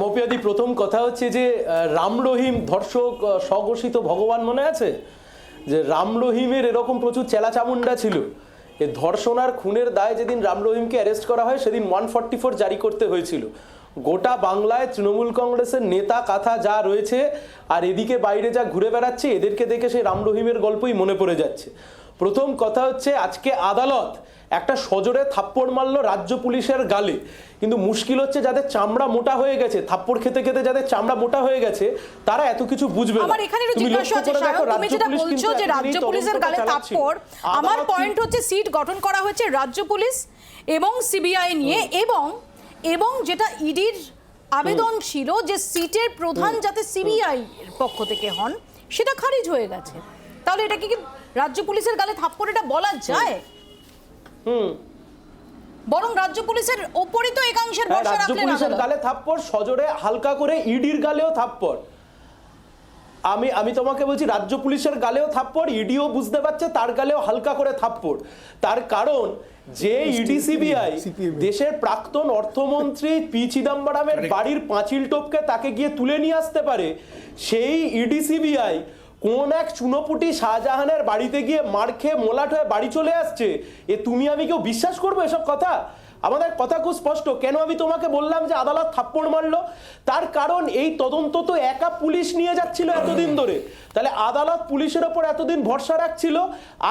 মপিয়াদি, প্রথম কথা হচ্ছে যে রাম রহিম ধর্ষক স্বঘোষিত ভগবান মনে আছে যে রাম রহিমের এরকম প্রচুর চেলাচামুন্ডা ছিল। এই ধর্ষণ আর খুনের দায় যেদিন রাম রহিমকে অ্যারেস্ট করা হয় সেদিন 144 জারি করতে হয়েছিল। গোটা বাংলায় তৃণমূল কংগ্রেসের নেতা কাথা যা রয়েছে আর এদিকে বাইরে যা ঘুরে বেড়াচ্ছে, এদেরকে দেখে সেই রাম রহিমের গল্পই মনে পড়ে যাচ্ছে। প্রথম কথা হচ্ছে আজকে আদালত একটা সজোরে থাপ্পড় মারলো রাজ্য পুলিশের গালে, কিন্তু মুশকিল হচ্ছে যাদের চামড়া মোটা হয়ে গেছে, থাপ্পড় খেতে খেতে যাদের চামড়া মোটা হয়ে গেছে তারা এত কিছু বুঝবে না। আমার এখানে জিজ্ঞাসা আছে সায়ন, তুমি যেটা বলছো যে রাজ্য পুলিশের গালে থাপ্পড়, আমার পয়েন্ট হচ্ছে সিট গঠন করা হয়েছে রাজ্য পুলিশ এবং সিবিআই নিয়ে, এবং যেটা ইডির আবেদন ছিল যে সিটের প্রধান যাতে সিবিআই এর পক্ষ থেকে হন, সেটা খারিজ হয়ে গেছে। তাহলে এটা কি রাজ্য পুলিশের গালে থাপ্পড় এটা বলা যায়? বরং রাজ্য পুলিশের ওপরই তো একাংশের ভরসা রাখলেন। রাজ্য পুলিশের গালে থাপ্পড়, সজোরে হালকা করে ইডির গালেও থাপ্পড়। আমি তোমাকে বলছি রাজ্য পুলিশের গালেও থাপ্পড়, ইডিও বুঝতে পারছে তার গালেও হালকা করে থাপ্পড়। তার কারণ যে ইডি সিবিআই দেশের প্রাক্তন অর্থমন্ত্রী পি চিদম্বরমের বাড়ির পাঁচিল টপকে তাকে গিয়ে তুলে নিয়ে আসতে পারে, সেই ইডি সিবিআই কোন এক চুনোপুটি শাহজাহানের বাড়িতে গিয়ে মার খেয়ে মোলাট হয়ে বাড়ি চলে আসছে, এ তুমি আমি কেউ বিশ্বাস করবো এসব কথা? আমাদের কথা খুব স্পষ্ট। কেন আমি তোমাকে বললাম যে আদালত থাপ্পড় মারলো, তার কারণ এই তদন্ত তো একা পুলিশ নিয়ে যাচ্ছিল এতদিন ধরে। তাহলে আদালত পুলিশের ওপর এতদিন ভরসা রাখছিল,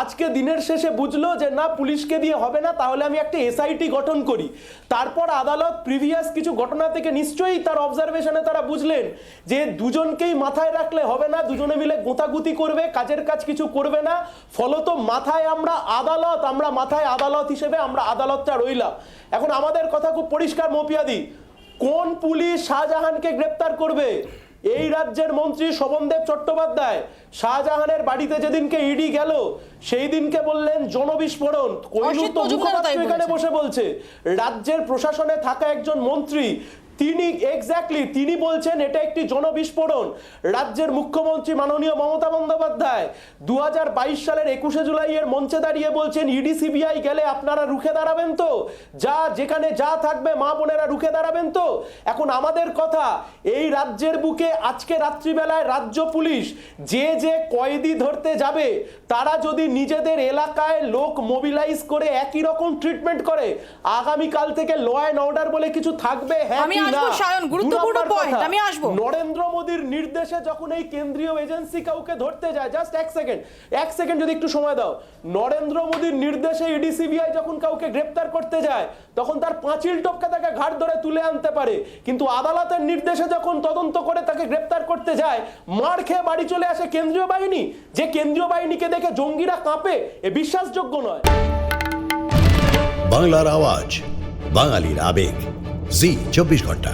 আজকে দিনের শেষে বুঝলো যে না পুলিশকে দিয়ে হবে না, তাহলে আমি একটা এসআইটি গঠন করি। তারপর আদালত প্রিভিয়াস কিছু ঘটনা থেকে নিশ্চয়ই তার অবজারভেশনে তারা বুঝলেন যে দুজনকেই মাথায় রাখলে হবে না, দুজনে মিলে গোতাগুতি করবে, কাজের কাজ কিছু করবে না, ফলত মাথায় মাথায় আদালত হিসেবে আমরা আদালতটা রইলাম। এখন আমাদের কথা খুব পরিষ্কার মপিয়াদি, কোন পুলিশ শাহজাহানকে গ্রেপ্তার করবে? এই রাজ্যের মন্ত্রী শোভনদেব চট্টোপাধ্যায় শাহজাহানের বাড়িতে যেদিনকে ইডি গেল সেই দিনকে বললেন জনবিস্ফোরণ। এখানে বসে বলছে রাজ্যের প্রশাসনে থাকা একজন মন্ত্রী, তিনি বলছেন এটা একটি জনবিস্ফোরণ। রাজ্যের মুখ্যমন্ত্রী মাননীয় মমতা বন্দ্যোপাধ্যায় 2022 সালের 21শে জুলাইয়ের মঞ্চে দাঁড়িয়ে বলছেন ইডি সিবিআই গেলে আপনারা রুখে দাঁড়াবেন তো, যেখানে যা থাকবে মা বোনেরা রুখে দাঁড়াবেন তো। এখন আমাদের কথা, এই রাজ্যের বুকে আজকে রাত্রিবেলায় রাজ্য পুলিশ যে কয়েদি ধরতে যাবে তারা যদি নিজেদের এলাকায় লোক মোবিলাইজ করে একই রকম ট্রিটমেন্ট করে, আগামীকাল থেকে ল অ্যান্ড অর্ডার বলে কিছু থাকবে? হ্যাঁ, নরেন্দ্র মোদীর নির্দেশে যখন এই কেন্দ্রীয় এজেন্সি কাউকে ধরতে যায়, জাস্ট এক সেকেন্ড যদি একটু সময় দাও, নরেন্দ্র মোদীর নির্দেশে ইডি সিবিআই যখন কাউকে গ্রেপ্তার করতে যায় তখন তার পাঁচিল টপকে তাকে ঘাট ধরে তুলে আনতে পারে, কিন্তু আদালতের নির্দেশে যখন তদন্ত করে তাকে গ্রেপ্তার করতে যায় মার খেয়ে বাড়ি চলে আসে কেন্দ্রীয় বাহিনী। যে কেন্দ্রীয় বাহিনীকে দেখে জঙ্গিরা কাঁপে, এ বিশ্বাসযোগ্য নয়। বাংলার আওয়াজ, বাঙালির আবেগ, জি 24 ঘন্টা।